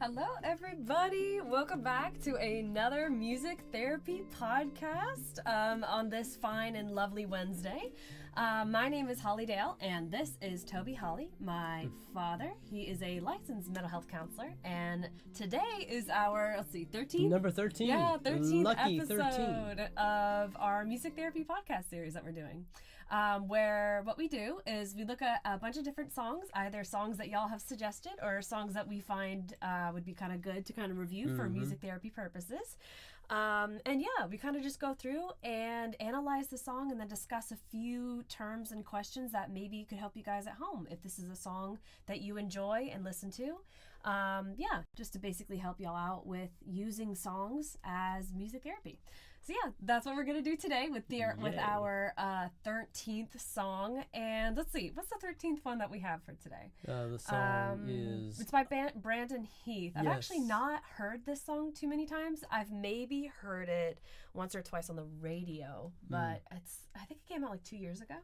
Hello, everybody. Welcome back to another music therapy podcast on this fine and lovely Wednesday. My name is Holly Dayle, and this is Toby Holly, my father. He is a licensed mental health counselor, and today is our, 13th? Number 13. Yeah, 13th Lucky episode 13. of our music therapy podcast series that we're doing. Where what we do is we look at a bunch of different songs, either songs that y'all have suggested or songs that we find would be kind of good to kind of review for music therapy purposes. And yeah, we kind of just go through and analyze the song and then discuss a few terms and questions that maybe could help you guys at home if this is a song that you enjoy and listen to. Yeah, just to basically help y'all out with using songs as music therapy. So yeah, that's what we're going to do today with our 13th song. And let's see, what's the 13th one that we have for today? The song is... It's by Brandon Heath. I've Yes. actually not heard this song too many times. I've maybe heard it once or twice on the radio, but I think it came out like 2 years ago.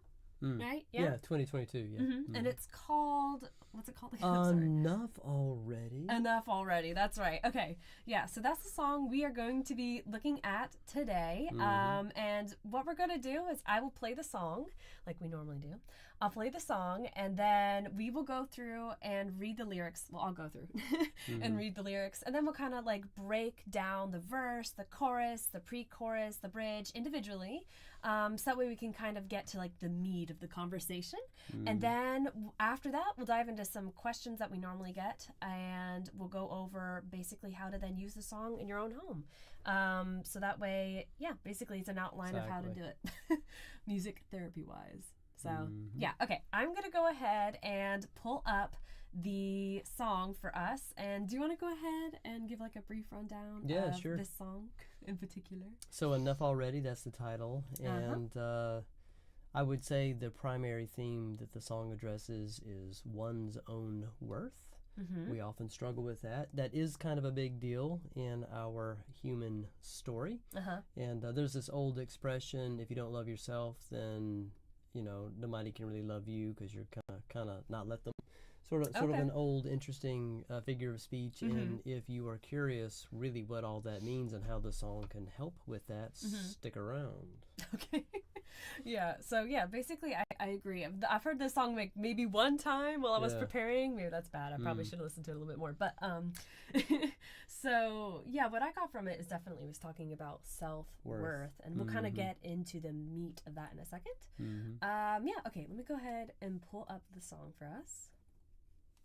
Right? Yeah, 2022, yeah. And it's called, what's it called again? I'm sorry. Enough Already. Enough Already. That's right. Okay. Yeah. So that's the song we are going to be looking at today. And what we're going to do is I will play the song like we normally do. I'll play the song and then we will go through and read the lyrics. Well, I'll go through and read the lyrics. And then we'll kind of like break down the verse, the chorus, the pre-chorus, the bridge individually. So that way we can kind of get to like the meat of the conversation. And then after that, we'll dive into some questions that we normally get, and we'll go over basically how to then use the song in your own home. So that way, yeah, basically it's an outline of how to do it music therapy wise. So yeah, okay, I'm gonna go ahead and pull up the song for us. And do you want to go ahead and give like a brief rundown of this song in particular? So Enough Already, that's the title. And I would say the primary theme that the song addresses is one's own worth. We often struggle with that. That is kind of a big deal in our human story. And there's this old expression, if you don't love yourself, then, you know, nobody can really love you because you're kind of not let them. Sort of an old, interesting figure of speech. And if you are curious really what all that means and how the song can help with that, stick around. Okay. Yeah, so yeah, basically I agree. I've heard this song like maybe one time while I was preparing. Maybe that's bad. I probably should have listened to it a little bit more. But so yeah, what I got from it is definitely was talking about self-worth. And we'll kind of get into the meat of that in a second. Yeah, okay, let me go ahead and pull up the song for us.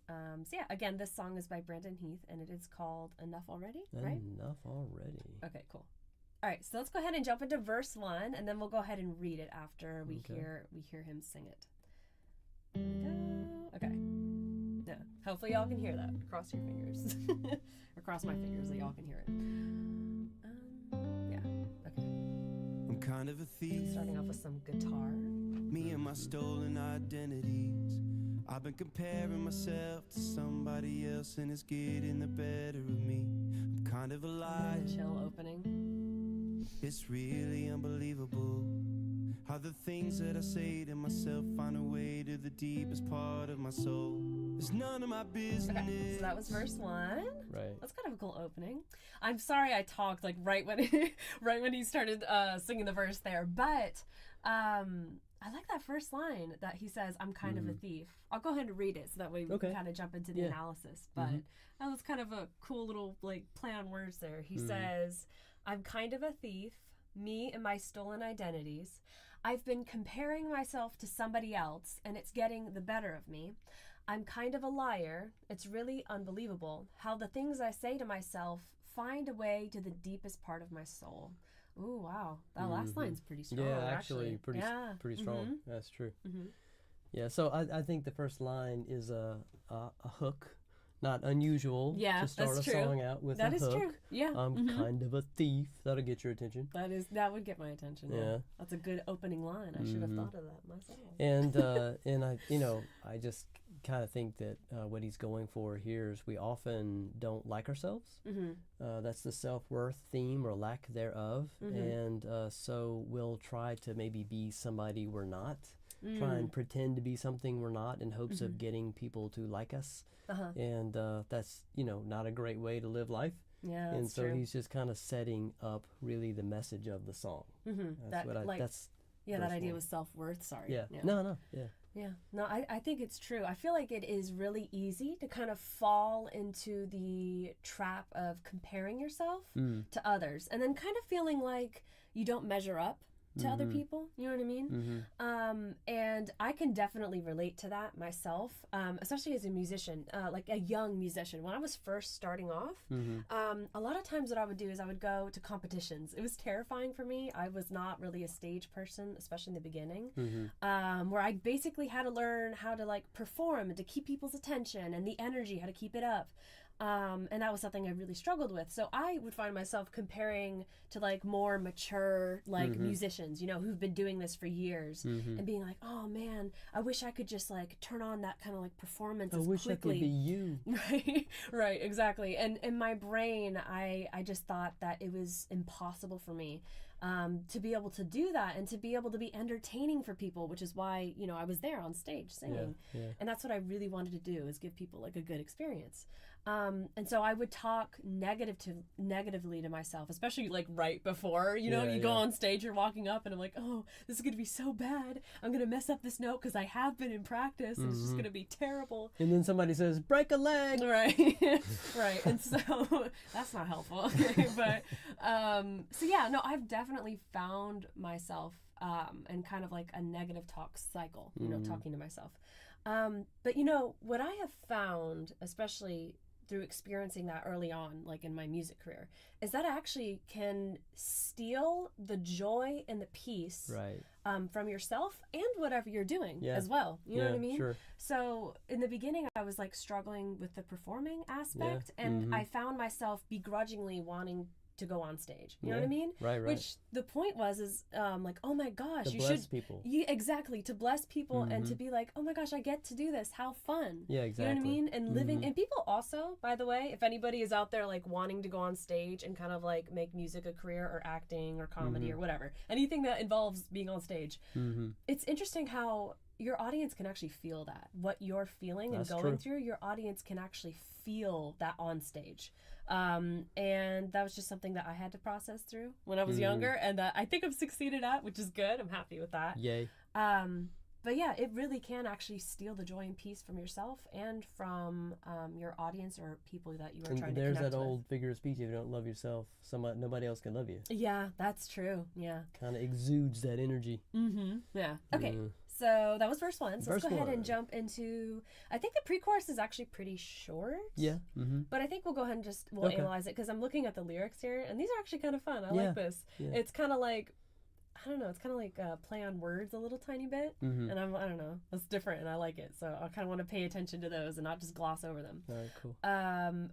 So yeah, again, this song is by Brandon Heath, and it is called Enough Already, right? Enough Already. Okay, cool. All right, so let's go ahead and jump into verse 1, and then we'll go ahead and read it after we hear him sing it. There we go. Okay. Yeah. Hopefully y'all can hear that. Cross your fingers. Or cross my fingers so y'all can hear it. Yeah. Okay. I'm kind of a thief. Starting off with some guitar. Me and my stolen identities. I've been comparing myself to somebody else, and it's getting the better of me. I'm kind of a liar. Chill opening. It's really unbelievable how the things that I say to myself find a way to the deepest part of my soul. It's none of my business. Okay, so that was verse 1. Right. That's kind of a cool opening. I'm sorry I talked like right when he started singing the verse there, but I like that first line that he says, I'm kind of a thief. I'll go ahead and read it so that way we can kind of jump into the analysis. But that was kind of a cool little like play on words there. He says, I'm kind of a thief, me and my stolen identities. I've been comparing myself to somebody else, and it's getting the better of me. I'm kind of a liar. It's really unbelievable how the things I say to myself find a way to the deepest part of my soul. Ooh, wow. That last line's pretty strong. Yeah, actually pretty strong. That's true. Yeah, so I think the first line is a hook. Not unusual to start a song out with a hook. That is true. Yeah. I'm kind of a thief. That'll get your attention. That would get my attention. Yeah. That's a good opening line. I should have thought of that myself. And I just kind of think that what he's going for here is we often don't like ourselves. That's the self-worth theme or lack thereof. And so we'll try to maybe be somebody we're not. try and pretend to be something we're not in hopes of getting people to like us. And that's, not a great way to live life. Yeah, and that's so true. he's just kind of setting up really the message of the song. That's that idea was self-worth. Sorry. Yeah. No. Yeah. No, I think it's true. I feel like it is really easy to kind of fall into the trap of comparing yourself to others and then kind of feeling like you don't measure up to other people. You know what I mean? And I can definitely relate to that myself, especially as a musician, like a young musician. When I was first starting off, a lot of times what I would do is I would go to competitions. It was terrifying for me. I was not really a stage person, especially in the beginning, where I basically had to learn how to like perform and to keep people's attention and the energy, how to keep it up. And that was something I really struggled with. So I would find myself comparing to like more mature like musicians, who've been doing this for years and being like, oh man, I wish I could just like turn on that kind of like performance as quickly. I wish I could be you. Right, exactly. And in my brain, I just thought that it was impossible for me to be able to do that and to be able to be entertaining for people, which is why, I was there on stage singing. Yeah. And that's what I really wanted to do, is give people like a good experience. And so I would talk negatively to myself, especially like right before, you go on stage, you're walking up and I'm like, oh, this is going to be so bad. I'm going to mess up this note because I have been in practice and it's just going to be terrible. And then somebody says, break a leg. Right. Right. And so that's not helpful. Okay. But, I've definitely found myself in kind of like a negative talk cycle, talking to myself. But what I have found, especially through experiencing that early on, like in my music career, is that actually can steal the joy and the peace from yourself and whatever you're doing as well. You know what I mean? Sure. So in the beginning, I was like struggling with the performing aspect, and I found myself begrudgingly wanting to go on stage. You know what I mean? Right. Which the point is like, oh my gosh, you bless should people. Yeah, exactly, to bless people and to be like, oh my gosh, I get to do this. How fun. Yeah, exactly. You know what I mean? And living, and people also, by the way, if anybody is out there like wanting to go on stage and kind of like make music a career, or acting or comedy or whatever, anything that involves being on stage, it's interesting how your audience can actually feel that. What you're feeling and going through, your audience can actually feel that on stage. And that was just something that I had to process through when I was younger, and that I think I've succeeded at, which is good. I'm happy with that. Yay. But yeah, it really can actually steal the joy and peace from yourself and from your audience or people that you are trying to connect with. There's that old figure of speech: if you don't love yourself, nobody else can love you. Yeah, that's true. Yeah. Kind of exudes that energy. Yeah. Okay. So that was verse 1. So let's go ahead and jump into, I think the pre-chorus is actually pretty short. Yeah. But I think we'll go ahead and we'll analyze it, because I'm looking at the lyrics here, and these are actually kind of fun. I like this. Yeah. It's kind of like, I don't know, it's kind of like play on words a little tiny bit. And I don't know, it's different and I like it. So I kind of want to pay attention to those and not just gloss over them. All right, cool.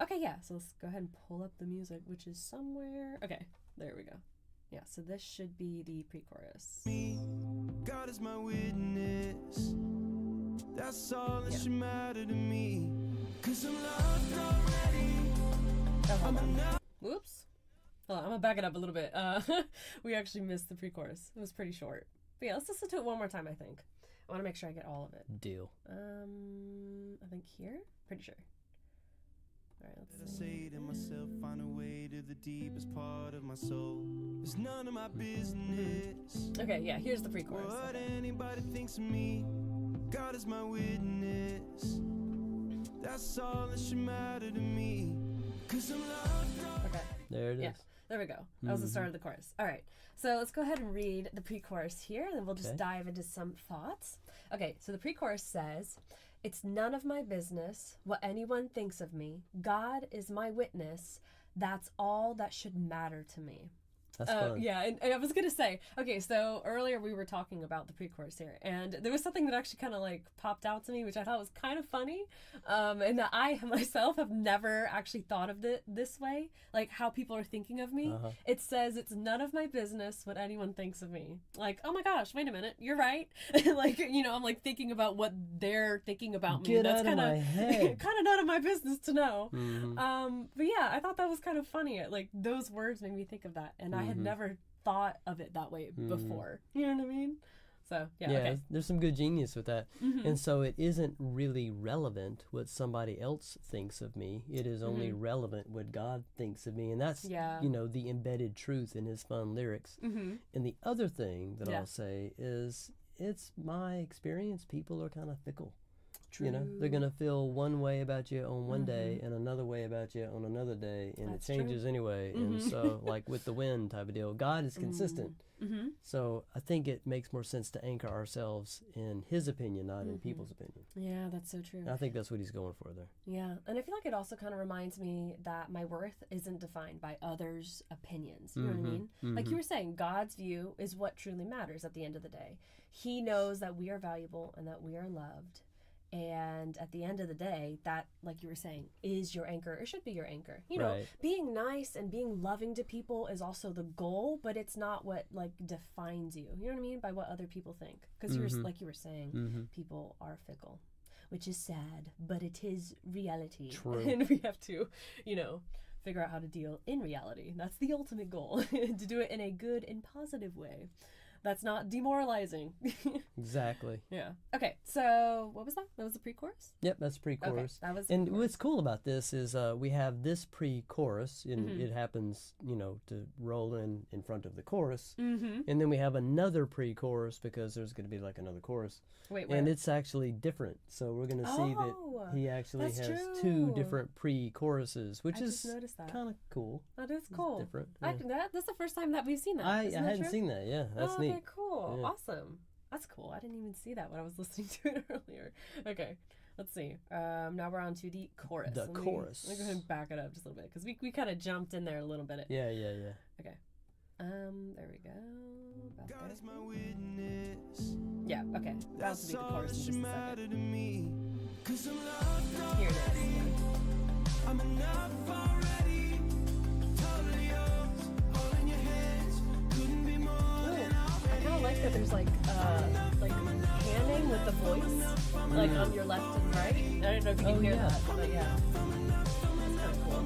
Okay, yeah. So let's go ahead and pull up the music, which is somewhere. Okay, there we go. Yeah, so this should be the pre-chorus. God is my witness. That's all that should matter to me. 'Cause I'm loved already. Whoops. Hold on, I'm gonna back it up a little bit. We actually missed the pre-chorus. It was pretty short. But yeah, let's listen to it one more time, I think. I want to make sure I get all of it. Deal. I think here? Pretty sure. All right, let's see. I say to myself, find a way to the deepest part of my soul. It's none of my business. Okay, yeah, here's the pre-chorus. What anybody thinks of me, God is my witness. That's all that should matter to me. 'Cause I'm loved. Okay. There it is. Yeah, there we go. That was the start of the chorus. All right, so let's go ahead and read the pre-chorus here, and then we'll just dive into some thoughts. Okay, so the pre-chorus says, "It's none of my business what anyone thinks of me. God is my witness. That's all that should matter to me." That's fun. Yeah, and I was going to say, okay, so earlier we were talking about the pre-chorus here, and there was something that actually kind of like popped out to me, which I thought was kind of funny, and that I myself have never actually thought of it this way, like how people are thinking of me. It says, "It's none of my business what anyone thinks of me." Like, oh my gosh, wait a minute, you're right. Like, I'm like thinking about what they're thinking about me. Get That's out of my head. kind of none of my business to know. But yeah, I thought that was kind of funny. Like, those words made me think of that, and I had never thought of it that way before. You know what I mean? So, yeah, Yeah, okay. there's some good genius with that. And so it isn't really relevant what somebody else thinks of me. It is only relevant what God thinks of me. And that's, you know, the embedded truth in his fun lyrics. And the other thing that I'll say is it's my experience. People are kind of fickle. True. You know, they're going to feel one way about you on one day and another way about you on another day. And That's it changes anyway. And so, like with the wind type of deal, God is consistent. So I think it makes more sense to anchor ourselves in his opinion, not in people's opinion. Yeah, that's so true. I think that's what he's going for there. Yeah, and I feel like it also kind of reminds me that my worth isn't defined by others' opinions. You know what I mean? Like you were saying, God's view is what truly matters at the end of the day. He knows that we are valuable and that we are loved. And at the end of the day, that, like you were saying, is your anchor, or should be your anchor. You know, being nice and being loving to people is also the goal, but it's not what, like, defines you. You know what I mean? By what other people think. Because, like you were saying, people are fickle, which is sad, but it is reality. True. And we have to, you know, figure out how to deal in reality. That's the ultimate goal, to do it in a good and positive way. That's not demoralizing. Exactly. Yeah. Okay, so what was that? That was the pre-chorus? Yep, that's pre-chorus. Okay, that was and what's cool about this is we have this pre-chorus, and it happens, you know, to roll in front of the chorus. And then we have another pre-chorus because there's going to be like another chorus. Wait, and it's actually different. So we're going to see that he actually has two different pre-choruses, which is kind of cool. That is cool. It's different. That's the first time that we've seen that. I hadn't seen that. Yeah, that's neat. Okay, cool. Yeah. Awesome. That's cool. I didn't even see that when I was listening to it earlier. Okay, let's see. Now we're on to the chorus. The chorus. Let me go ahead and back it up just a little bit because we kind of jumped in there a little bit. Yeah. Okay. There we go. About God there. is my witness. Yeah, okay. That'll be the chorus in just a second. To me, 'cause I'm loved Here it already. is. I'm enough already. Totally yours, all in your hands. Couldn't be more than I kind of like that there's like panning with the voice, like on your left and right. I don't know if you can hear that, but yeah. That's kind of cool.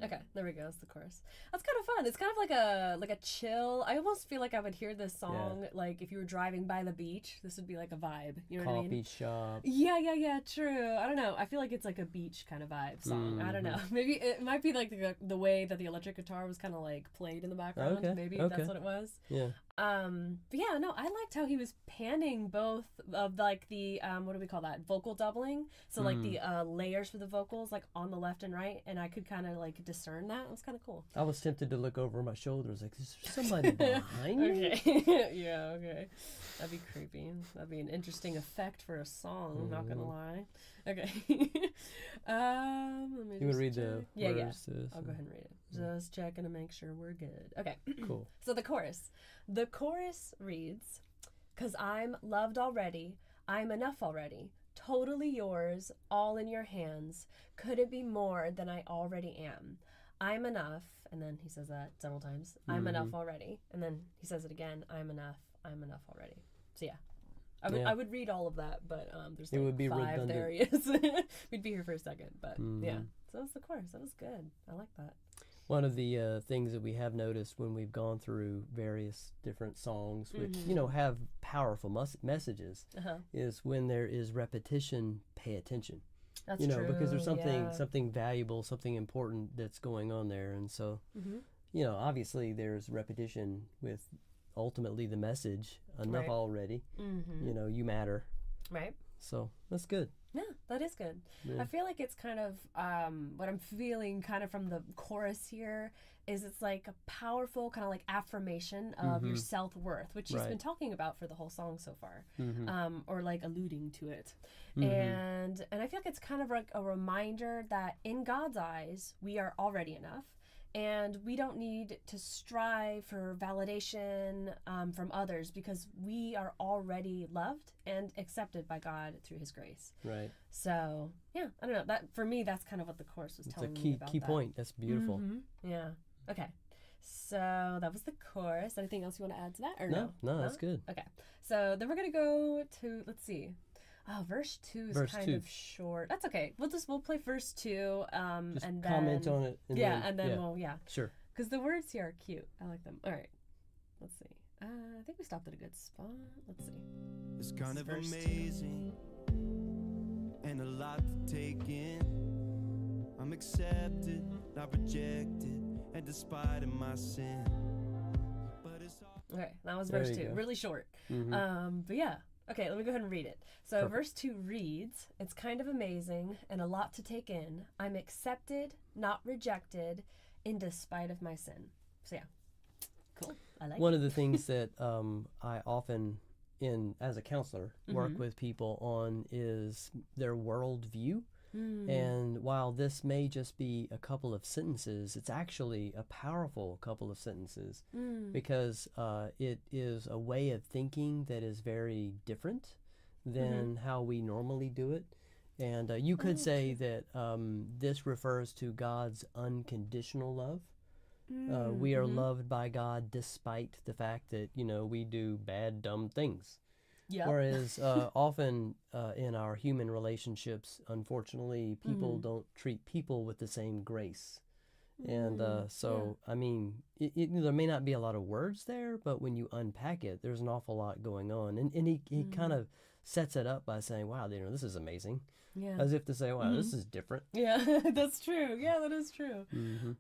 Okay, there we go. It's the chorus. That's kind of fun. It's kind of like a chill. I almost feel like I would hear this song like if you were driving by the beach. This would be like a vibe. You know what I mean? Coffee shop. Yeah. True. I don't know. I feel like it's like a beach kind of vibe song. I don't know. Maybe it might be like the way that the electric guitar was kind of like played in the background. Okay. Maybe that's what it was. Yeah. But yeah, no, I liked how he was panning both of like the what do we call that? Vocal doubling. So like the layers for the vocals like on the left and right, and I could kind of like discern that. It was kind of cool. I was tempted to look over my shoulders, like, is there somebody behind me? Okay. Yeah, okay. That'd be creepy. That'd be an interesting effect for a song, not gonna lie. Okay. Let me You want to read the words to this? I'll go ahead and read it. Just checking to make sure we're good. Okay. Cool. So the chorus. The chorus reads, 'Cause I'm loved already, I'm enough already, totally yours, all in your hands, couldn't be more than I already am. I'm enough, and then he says that several times. I'm enough already, and then he says it again. I'm enough already. So yeah. I would read all of that, but there's like it would be 5 redundant. areas. We'd be here for a second, but yeah. So that was the chorus. That was good. I like that. One of the things that we have noticed when we've gone through various different songs, which you know have powerful messages, is when there is repetition, pay attention. That's true. Because there's yeah. something valuable, something important that's going on there, and so you know, obviously there's repetition with ultimately the message enough already. You know, you matter. Right. So that's good. Yeah, that is good. Yeah. I feel like it's kind of what I'm feeling kind of from the chorus here is it's like a powerful kind of like affirmation of your self-worth, which he's been talking about for the whole song so far, or like alluding to it. And I feel like it's kind of like a reminder that in God's eyes, we are already enough. And we don't need to strive for validation from others because we are already loved and accepted by God through His grace. Right. So yeah, I don't know. That for me, that's kind of what the chorus was telling me about. It's a key point. That's beautiful. Yeah. Okay. So that was the chorus. Anything else you want to add to that, or No, that's good. Okay. So then we're gonna go to Oh, verse 2 is kind of short. That's okay. We'll play verse 2, Just and then comment on it. and then we'll Sure. because the words here are cute. I like them. All right, let's see. I think we stopped at a good spot. Let's see. It's kind of verse 2. amazing and a lot to take in. I'm accepted, not rejected, and despite of my sin. But it's all Okay, that was There verse you 2. go. Really short. Mhm. But yeah. Okay, let me go ahead and read it. So Perfect. verse 2 reads, "It's kind of amazing and a lot to take in. I'm accepted, not rejected, in despite of my sin." So yeah, cool. I like One it. of the things that I often, as a counselor, work with people on is their worldview. And while this may just be a couple of sentences, it's actually a powerful couple of sentences because it is a way of thinking that is very different than how we normally do it. And you could say that this refers to God's unconditional love. We are loved by God despite the fact that, we do bad, dumb things. Yep. Whereas often in our human relationships, unfortunately, people don't treat people with the same grace. And I mean, there may not be a lot of words there, but when you unpack it, there's an awful lot going on. And he kind of sets it up by saying, wow, this is amazing. Yeah. As if to say, wow, this is different. Yeah, that's true. Yeah, that is true.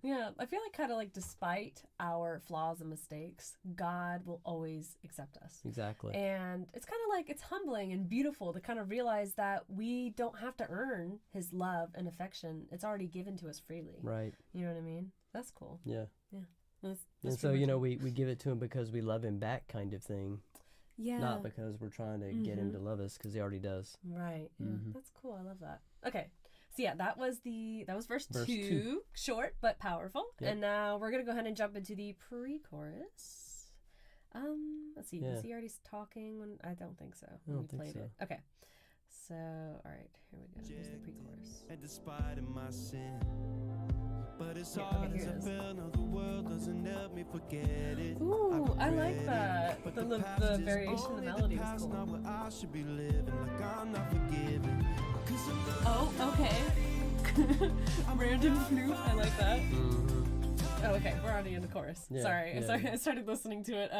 Yeah, I feel like kind of like despite our flaws and mistakes, God will always accept us. Exactly. And it's kind of like, it's humbling and beautiful to kind of realize that we don't have to earn his love and affection. It's already given to us freely. Right. You know what I mean? That's cool. Yeah. Yeah. That's And so, we give it to him because we love him back kind of thing. yeah. Not because we're trying to get him to love us, because he already does. Right. Yeah, that's cool. I love that. Okay. So yeah, that was verse 2. 2. Short but powerful. Yep. And now we're gonna go ahead and jump into the pre-chorus. Let's see. Yeah. Was he already talking when I don't think so. I don't think so. It. Okay. So all right, here we go. Here's the pre-chorus. and despite of my sin. But it's Yeah, hard okay, as here I it is. feel, no, the world doesn't help me forget it. Ooh, I like regret that. it. But The past is variation of the only melody is past, cool. not where I should be living, like I'm not forgiven. 'Cause I'm not Oh, okay. Random flute. I like that. Oh, okay. We're already in the chorus. Yeah, Sorry. yeah. Sorry. I started listening to it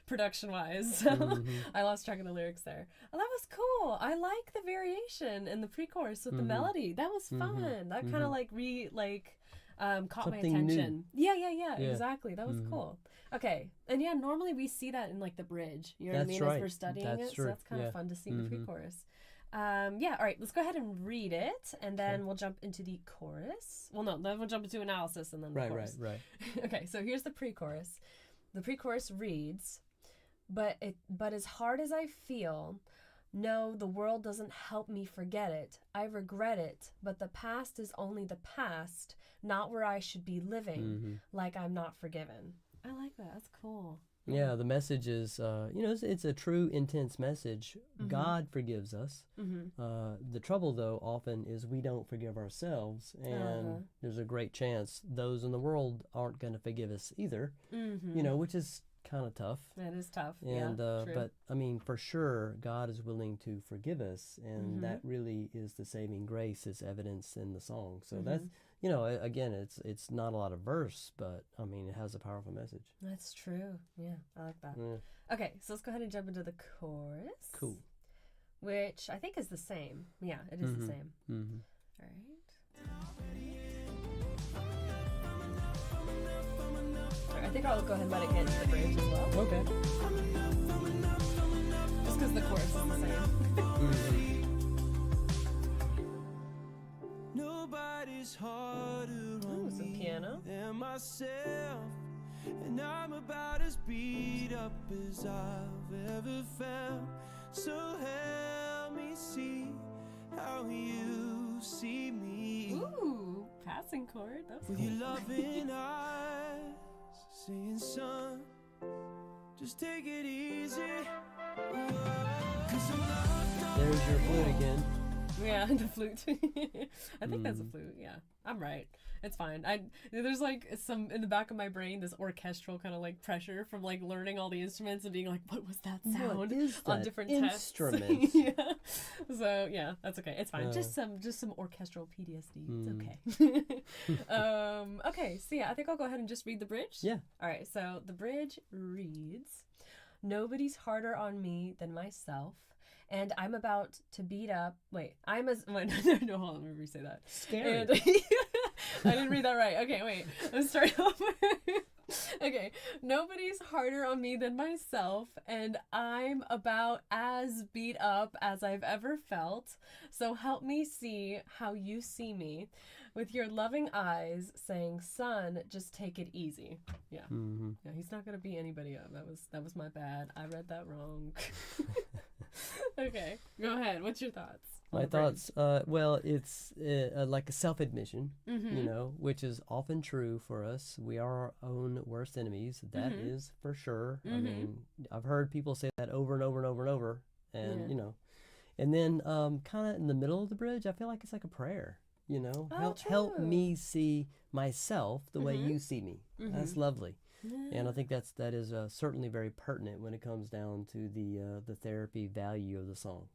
production-wise. So I lost track of the lyrics there. Oh, that was cool. I like the variation in the pre-chorus with the melody. That was fun. That kind of caught Something my new. attention. Yeah, Yeah. exactly. That was cool. Okay. And yeah, normally we see that in like the bridge. You know what I That's mean? As right. we're studying That's it. true. So that's kind of Yeah. fun to see the pre-chorus. Yeah, all right, let's go ahead and read it, and then we'll jump into the chorus. Well, no, then we'll jump into analysis and then the chorus. Right. Okay, so here's the pre-chorus. The pre-chorus reads, but as hard as I feel, no, the world doesn't help me forget it. I regret it, but the past is only the past, not where I should be living, like I'm not forgiven. I like that. That's cool. Yeah, the message is, it's a true, intense message. God forgives us. The trouble, though, often is we don't forgive ourselves, and there's a great chance those in the world aren't going to forgive us either, which is kind of tough. That is tough. And true. but I mean, for sure, God is willing to forgive us, and that really is the saving grace, is evidenced in the song. So that's, again, it's not a lot of verse, but I mean, it has a powerful message. That's true. Yeah, I like that. Yeah. Okay, so let's go ahead and jump into the chorus. Cool. Which I think is the same. Yeah, it is the same. All right. All right. I think I'll go ahead and let it get into the bridge as well. Okay. Just because the chorus is the same. Nobody's harder on some me piano. than myself, and I'm about as beat up as I've ever felt. So help me see how you see me. Ooh, passing chord. That's With cool. your loving eyes, saying, son, just take it easy. 'Cause I'm locked up There's your flute again. Yeah, the flute. I think that's a flute. Yeah, I'm right. It's fine. There's like some in the back of my brain, this orchestral kind of like pressure from like learning all the instruments and being like, what was that sound What is on that different instrument? tests? Yeah. So yeah, that's okay. It's fine. Just some orchestral PTSD. It's okay. Okay. So yeah, I think I'll go ahead and just read the bridge. Yeah. All right. So the bridge reads, "Nobody's harder on me than myself. And I'm about to beat up. Wait, hold on, let me re-say that. Scary. And, I didn't read that right. Okay, wait. Let's start over. Okay, nobody's harder on me than myself, and I'm about as beat up as I've ever felt. So help me see how you see me, with your loving eyes, saying, 'Son, just take it easy.'" Yeah, yeah. He's not gonna beat anybody up. That was my bad. I read that wrong. Okay, go ahead. What's your thoughts? My thoughts, well, it's like a self-admission, you know, which is often true for us. We are our own worst enemies. That is for sure. I mean, I've heard people say that over and over and over and over, and you know, and then kind of in the middle of the bridge, I feel like it's like a prayer. You know, help me see myself the way you see me. That's lovely. And I think that is certainly very pertinent when it comes down to the therapy value of the song.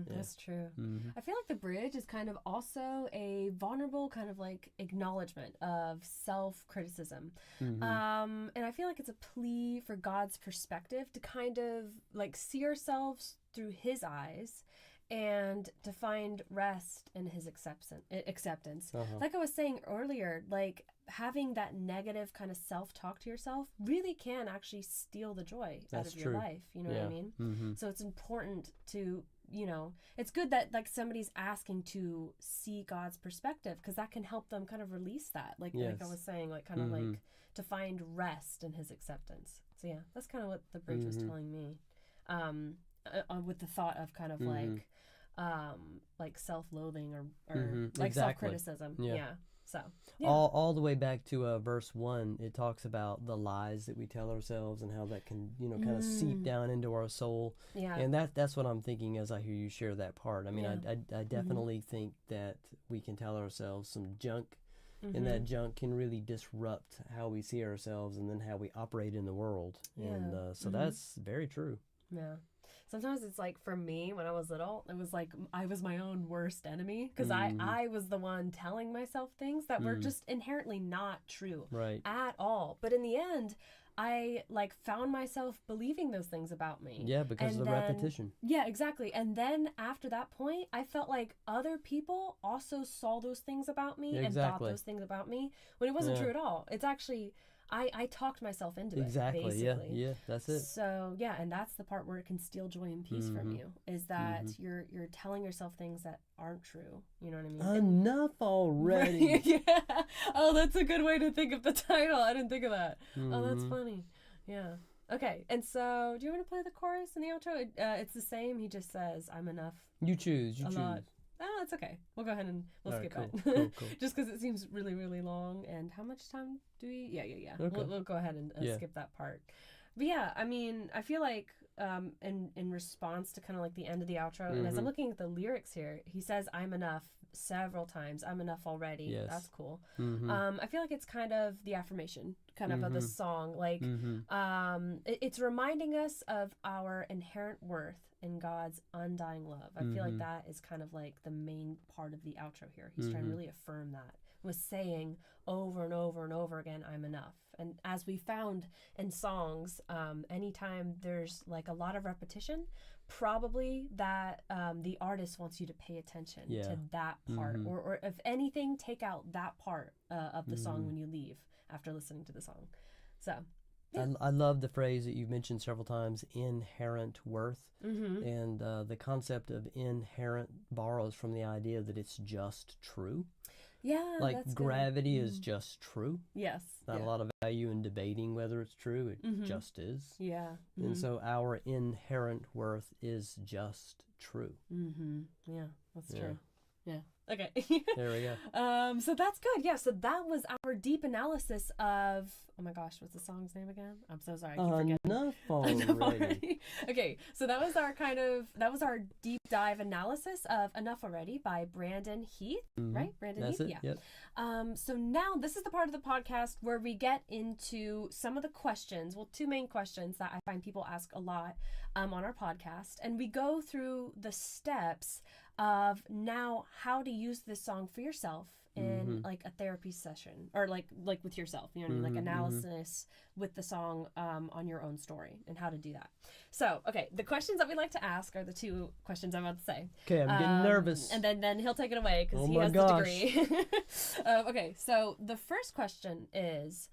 That's true. I feel like the bridge is kind of also a vulnerable kind of like acknowledgement of self-criticism. And I feel like it's a plea for God's perspective to kind of like see ourselves through his eyes and to find rest in his acceptance. Like I was saying earlier, like having that negative kind of self-talk to yourself really can actually steal the joy out of your life. You know what I mean? So it's important to, you know, it's good that like somebody's asking to see God's perspective, because that can help them kind of release that. Like I was saying, like kind of like to find rest in his acceptance. So yeah, that's kind of what the bridge was telling me. With the thought of kind of like self-loathing or like self-criticism. Yeah. So yeah. All the way back to verse 1, it talks about the lies that we tell ourselves and how that can, you know, kind of seep down into our soul. Yeah. And that's what I'm thinking as I hear you share that part. I mean, I definitely think that we can tell ourselves some junk, and that junk can really disrupt how we see ourselves and then how we operate in the world. And so that's very true. Yeah. Sometimes it's like, for me, when I was little, it was like I was my own worst enemy, because I was the one telling myself things that were just inherently not true at all. But in the end, I like found myself believing those things about me. Yeah, because of the repetition. Yeah, exactly. And then after that point, I felt like other people also saw those things about me and thought those things about me, when it wasn't true at all. It's actually... I talked myself into it, basically. Yeah, that's it. So, yeah, and that's the part where it can steal joy and peace from you, is that you're telling yourself things that aren't true. You know what I mean? Enough already. Yeah. Oh, that's a good way to think of the title. I didn't think of that. Oh, that's funny. Yeah. Okay, and so do you want to play the chorus and the outro? It's the same. He just says, "I'm enough." You choose. Lot. Oh, that's okay. We'll go ahead and we'll skip it. Cool. Just because it seems really, really long. And how much time do we? Yeah. Okay. We'll go ahead and skip that part. But yeah, I mean, I feel like in response to kind of like the end of the outro, and as I'm looking at the lyrics here, he says, "I'm enough" several times. "I'm enough already." Yes. That's cool. I feel like it's kind of the affirmation kind of the song. Like it's reminding us of our inherent worth in God's undying love. I feel like that is kind of like the main part of the outro here. He's trying to really affirm that, was saying over and over and over again, "I'm enough." And as we found in songs, anytime there's like a lot of repetition, probably that the artist wants you to pay attention to that part, or if anything, take out that part of the song when you leave after listening to the song. So yeah. I love the phrase that you've mentioned several times, inherent worth. And the concept of inherent borrows from the idea that it's just true. Yeah, like that's gravity is just true. Yes. Not a lot of value in debating whether it's true. It just is. Yeah. And so our inherent worth is just true. Yeah, that's true. Yeah. Okay. There we go. So that's good. Yeah. So that was our deep analysis of. Oh my gosh, what's the song's name again? I'm so sorry. I keep forgetting. Enough already. Okay. So that was our deep dive analysis of Enough Already by Brandon Heath. Right? Brandon That's Heath. it. Yeah. Yep. So now this is the part of the podcast where we get into some of the questions. Well, two main questions that I find people ask a lot on our podcast, and we go through the steps of now how to use this song for yourself in like a therapy session, or like with yourself, you know what I mean, like analysis with the song on your own story, and how to do that. So okay, the questions that we like to ask are the two questions I'm about to say. Okay, I'm getting nervous. And then he'll take it away because he my has gosh. the degree. Okay, so the first question is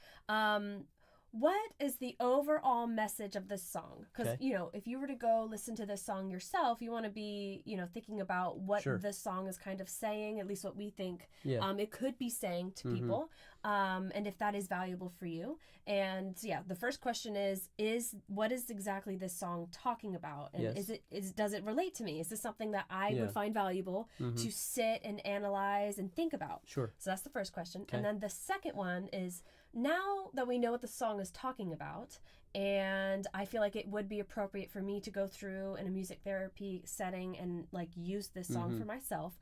what is the overall message of this song? Because, Okay. you know, if you were to go listen to this song yourself, you want to be, you know, thinking about what Sure. this song is kind of saying, at least what we think Yeah. it could be saying to people, and if that is valuable for you. And yeah, the first question is what is exactly this song talking about? And Yes. does it relate to me? Is this something that I Yeah. would find valuable to sit and analyze and think about? Sure. So that's the first question. Okay. And then the second one is, now that we know what the song is talking about, and I feel like it would be appropriate for me to go through in a music therapy setting and like use this song for myself.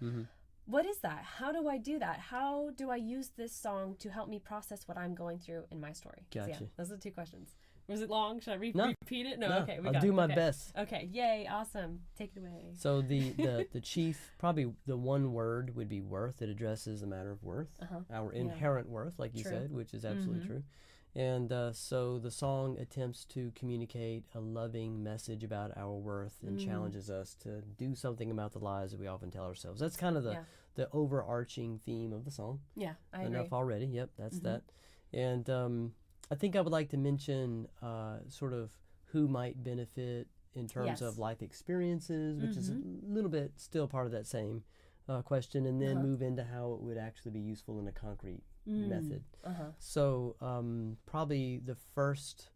What is that? How do I do that? How do I use this song to help me process what I'm going through in my story? So, yeah, Gotcha. those are the two questions. Was it long? Should I No. repeat it? No, No, okay. I'll got do it. my Okay. best. Okay, yay, awesome. Take it away. So the chief, probably the one word would be worth. It addresses the matter of worth, our inherent worth, like you True. said, which is absolutely true. And so the song attempts to communicate a loving message about our worth and challenges us to do something about the lies that we often tell ourselves. That's kind of the overarching theme of the song. Yeah, I agree. Enough Already. Yep, that's that. And I think I would like to mention sort of who might benefit in terms of life experiences, which is a little bit still part of that same question, and then move into how it would actually be useful in a concrete method. So probably the first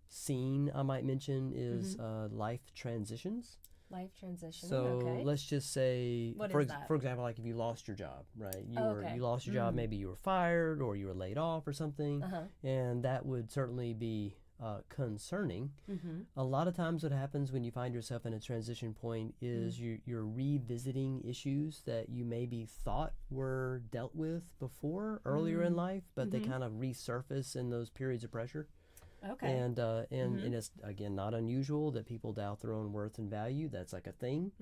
scene I might mention is life transitions. Life transition. So okay. let's just say, What for, is that? for example, like if you lost your job, right? Okay. You lost your job, maybe you were fired or you were laid off or something, and that would certainly be concerning. A lot of times what happens when you find yourself in a transition point is you're revisiting issues that you maybe thought were dealt with before earlier in life, but they kind of resurface in those periods of pressure. Okay. And it's, again, not unusual that people doubt their own worth and value. That's like a thing.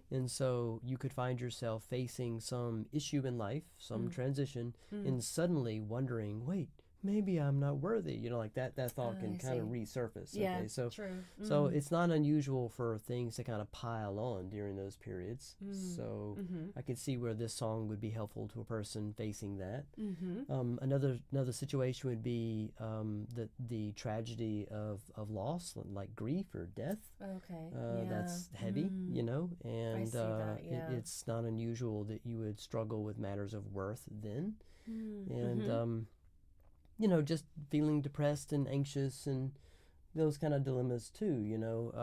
And so you could find yourself facing some issue in life, some transition, and suddenly wondering, wait, maybe I'm not worthy. You know, like that thought can kind of resurface. Yeah, okay? So, true. So it's not unusual for things to kind of pile on during those periods. So I could see where this song would be helpful to a person facing that. Another situation would be the tragedy of loss, like grief or death. Okay. That's heavy, you know, and see that, yeah. it's not unusual that you would struggle with matters of worth then. And you know, just feeling depressed and anxious and those kind of dilemmas too, you know.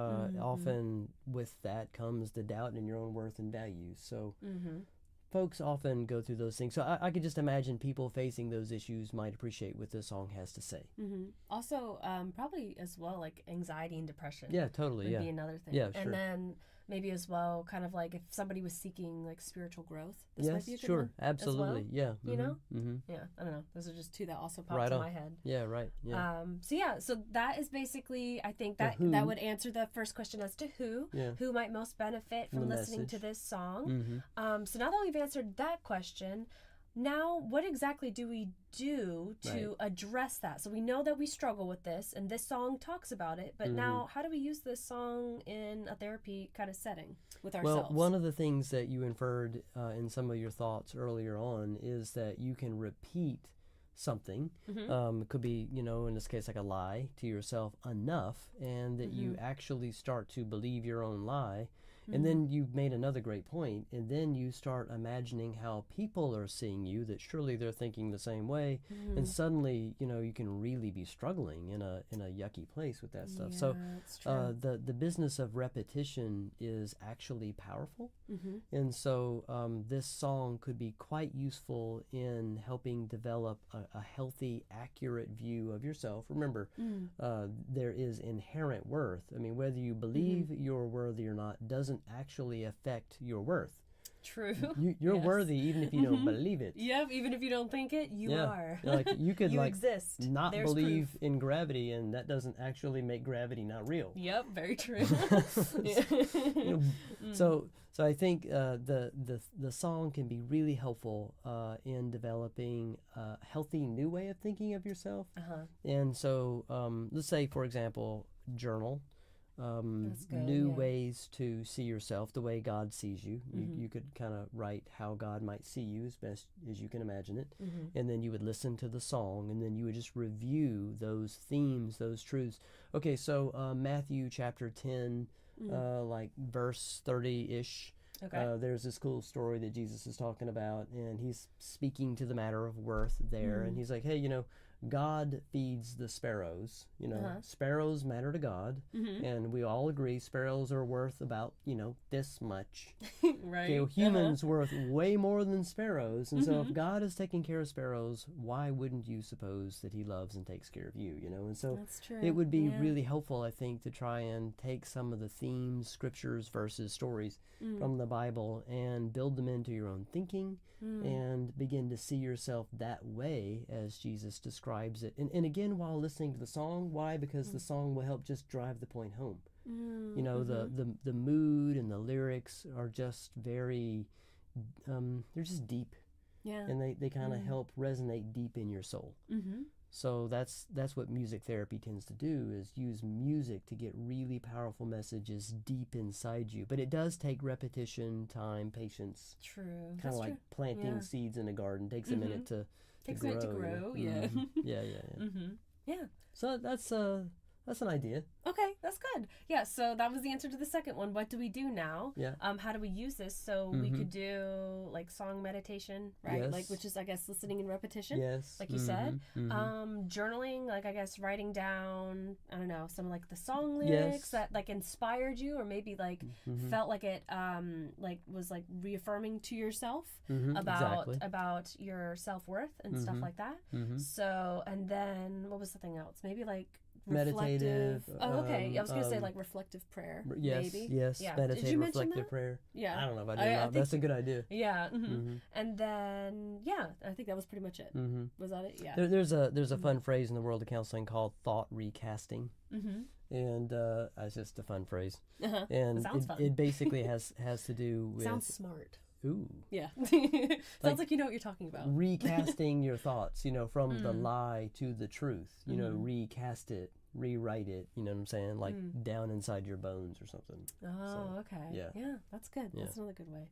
Often with that comes the doubt in your own worth and value. So folks often go through those things. So I could just imagine people facing those issues might appreciate what this song has to say. Also, probably as well, like anxiety and depression. Yeah, totally. Would be another thing. Yeah, sure. And then maybe as well, kind of like if somebody was seeking like spiritual growth, this might be a good sure, one absolutely. as well, Yeah. you know? Yeah, I don't know. Those are just two that also popped Right to on. my head. Yeah, right. Yeah. So that is basically, I think that who. that would answer the first question as to Yeah. who might most benefit from the listening to message. this song. So now that we've answered that question, now what exactly do we do to address that? So we know that we struggle with this, and this song talks about it, but now how do we use this song in a therapy kind of setting with ourselves? Well, one of the things that you inferred in some of your thoughts earlier on is that you can repeat something. It could be, you know, in this case, like a lie to yourself enough, and that you actually start to believe your own lie. And then you made another great point, and then you start imagining how people are seeing you, that surely they're thinking the same way, and suddenly, you can really be struggling in a yucky place with that stuff. So that's true. the business of repetition is actually powerful. And so this song could be quite useful in helping develop a healthy, accurate view of yourself. Remember, there is inherent worth. I mean, whether you believe you're worthy or not doesn't actually affect your worth. True. You're worthy even if you don't believe it. Yep, even if you don't think it, you are. Like you could you exist. not There's believe proof. in gravity, and that doesn't actually make gravity not real. Yep, very true. So I think the song can be really helpful in developing a healthy new way of thinking of yourself. And so let's say, for example, journal. New ways to see yourself the way God sees you. You could kind of write how God might see you as best as you can imagine it. And then you would listen to the song, and then you would just review those themes, those truths. Okay, so Matthew chapter 10, like verse 30-ish. Okay. There's this cool story that Jesus is talking about, and he's speaking to the matter of worth there. And he's like, hey, God feeds the sparrows. Sparrows matter to God, and we all agree sparrows are worth about, this much. Right. Humans worth way more than sparrows, and so if God is taking care of sparrows, why wouldn't you suppose that he loves and takes care of you, And so that's true. it would be really helpful, I think, to try and take some of the themes, scriptures, verses, stories from the Bible and build them into your own thinking and begin to see yourself that way as Jesus describes it. And again, while listening to the song, why? Because the song will help just drive the point home. The mood and the lyrics are just very, they're just deep. Yeah. And they kind of help resonate deep in your soul. So that's what music therapy tends to do, is use music to get really powerful messages deep inside you. But it does take repetition, time, patience. True. Kind of like planting seeds in a garden. Takes a minute to grow. A minute to grow, yeah. Yeah. So that's an idea. Okay, that's good. Yeah, so that was the answer to the second one. What do we do now? Yeah. How do we use this? So we could do like song meditation, right? Yes. Like, which is, I guess, listening and repetition. Yes. Like you said. Journaling, like, I guess, writing down, I don't know, some like the song lyrics that like inspired you, or maybe like felt like it like was like reaffirming to yourself about your self-worth and stuff like that. So, and then what was the thing else? Maybe like meditative. Oh, okay. I was gonna say like reflective prayer. Yes. Maybe. Yes. Yeah. Meditative, Did you mention reflective that? prayer. Yeah. I don't know if I did or not. That's a good idea. Yeah. And then I think that was pretty much it. Was that it? Yeah. There's a fun phrase in the world of counseling called thought recasting. And it's just a fun phrase. And sounds fun. it basically has to do with. Sounds smart. Ooh. Yeah. Sounds like you know what you're talking about. Recasting your thoughts, from the lie to the truth. Recast it, rewrite it, you know what I'm saying? Like down inside your bones or something. Oh, okay. Yeah, that's good. Yeah. That's another good way.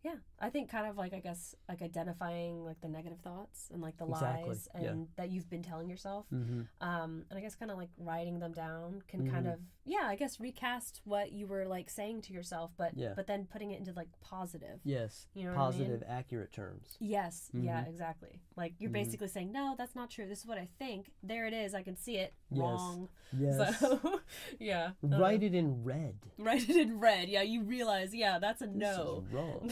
Yeah. I think kind of like, I guess, like identifying like the negative thoughts and like the lies and that you've been telling yourself. And I guess kind of like writing them down can kind of, I guess recast what you were like saying to yourself, but then putting it into like positive. Yes. You know positive, what I mean? accurate terms. Yes. Yeah, exactly. Like you're basically saying, no, that's not true. This is what I think. There it is. I can see it. Yes. Wrong. Yes. So, yeah. Write it in red. Write it in red. Yeah, you realize, that's a no. This is wrong.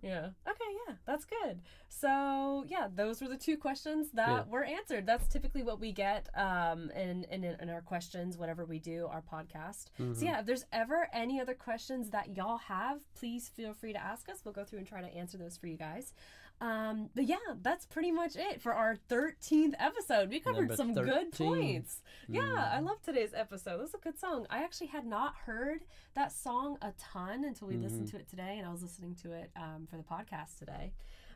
Yeah. Okay, yeah, that's good. So, those were the two questions that were answered. That's typically what we get in our questions whenever we do our podcast. So, if there's ever any other questions that y'all have, please feel free to ask us. We'll go through and try to answer those for you guys. But that's pretty much it for our 13th episode. We covered some good points. Yeah, I love today's episode. It was a good song. I actually had not heard that song a ton until we listened to it today, and I was listening to it for the podcast today.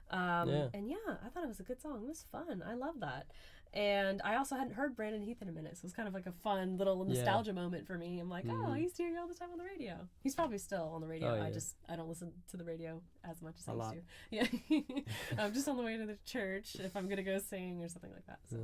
And I thought it was a good song. It was fun. I love that. And I also hadn't heard Brandon Heath in a minute, so it was kind of like a fun little nostalgia moment for me. I'm like, I used to hear you all the time on the radio. He's probably still on the radio. I don't listen to the radio as much as I used to. Yeah. I'm just on the way to the church if I'm gonna go sing or something like that. So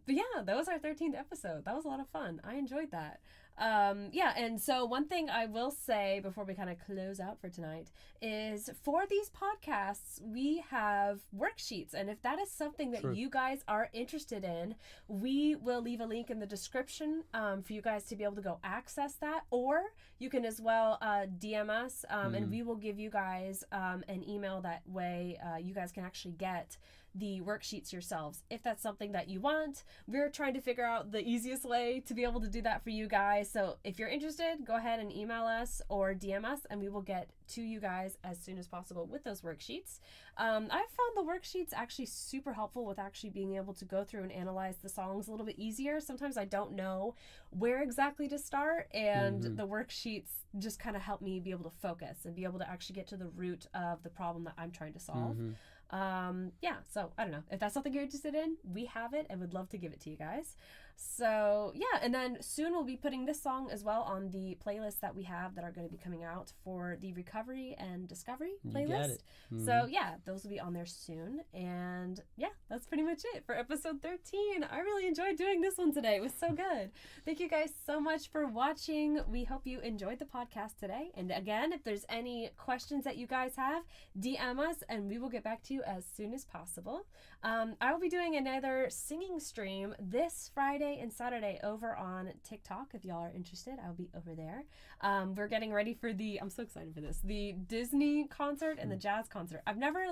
but that was our 13th episode. That was a lot of fun. I enjoyed that. Yeah, and so one thing I will say before we kind of close out for tonight is for these podcasts, we have worksheets. And if that is something that True. you guys are interested in, we will leave a link in the description for you guys to be able to go access that. Or you can as well DM us, and we will give you guys an email. That way you guys can actually get the worksheets yourselves if that's something that you want. We're trying to figure out the easiest way to be able to do that for you guys. So if you're interested, go ahead and email us or DM us, and we will get to you guys as soon as possible with those worksheets. I've found the worksheets actually super helpful with actually being able to go through and analyze the songs a little bit easier. Sometimes I don't know where exactly to start, and the worksheets just kind of help me be able to focus and be able to actually get to the root of the problem that I'm trying to solve. Yeah, so I don't know if that's something you're interested in. We have it and would love to give it to you guys. So yeah, and then soon we'll be putting this song as well on the playlist that we have that are going to be coming out for the recovery and discovery playlist. You got it. So yeah, those will be on there soon. And yeah, that's pretty much it for episode 13. I really enjoyed doing this one today. It was so good. Thank you guys so much for watching. We hope you enjoyed the podcast today. And again, if there's any questions that you guys have, DM us and we will get back to you as soon as possible. I will be doing another singing stream this Friday and Saturday over on TikTok. If y'all are interested, I'll be over there. We're getting ready for I'm so excited for this, the Disney concert and the jazz concert. I've never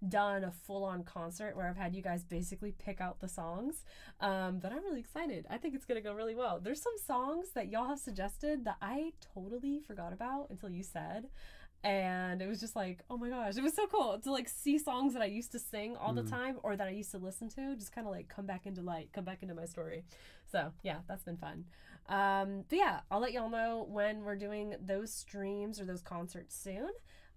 done a full-on concert where I've had you guys basically pick out the songs, but I'm really excited. I think it's gonna go really well. There's some songs that y'all have suggested that I totally forgot about until you said. And it was just like, oh my gosh, it was so cool to see songs that I used to sing all the time or that I used to listen to just kind of come back into my story. So yeah, that's been fun. But yeah, I'll let y'all know when we're doing those streams or those concerts soon.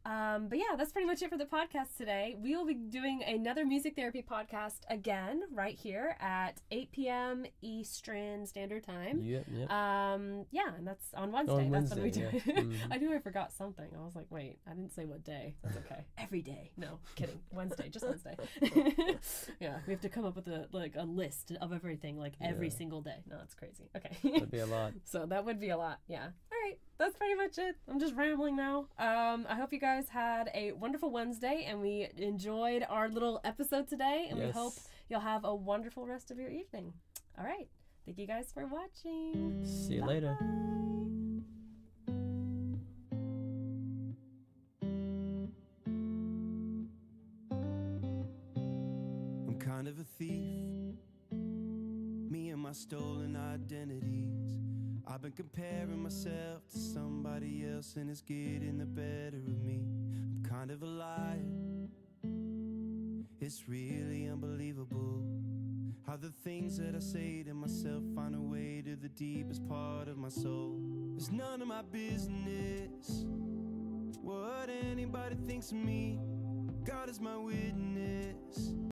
But yeah, that's pretty much it for the podcast today. We will be doing another music therapy podcast again right here at 8 p.m. Eastern Standard Time. Yep. Yeah, and that's on Wednesday. On that's when we do Wednesday, it. I knew I forgot something. I was like, wait, I didn't say what day. That's okay. Every day. No, kidding. Wednesday, just Wednesday. Yeah, we have to come up with a list of everything every single day. No, it's crazy. Okay. That'd be a lot. So that would be a lot. Yeah. All right. That's pretty much it. I'm just rambling now. I hope you guys had a wonderful Wednesday and we enjoyed our little episode today, and we hope you'll have a wonderful rest of your evening. All right. Thank you guys for watching. See you later. I'm kind of a thief, me and my stolen identities. I've been comparing myself to somebody else and it's getting the better of me. I'm kind of a liar, it's really unbelievable how the things that I say to myself find a way to the deepest part of my soul. It's none of my business what anybody thinks of me. God is my witness.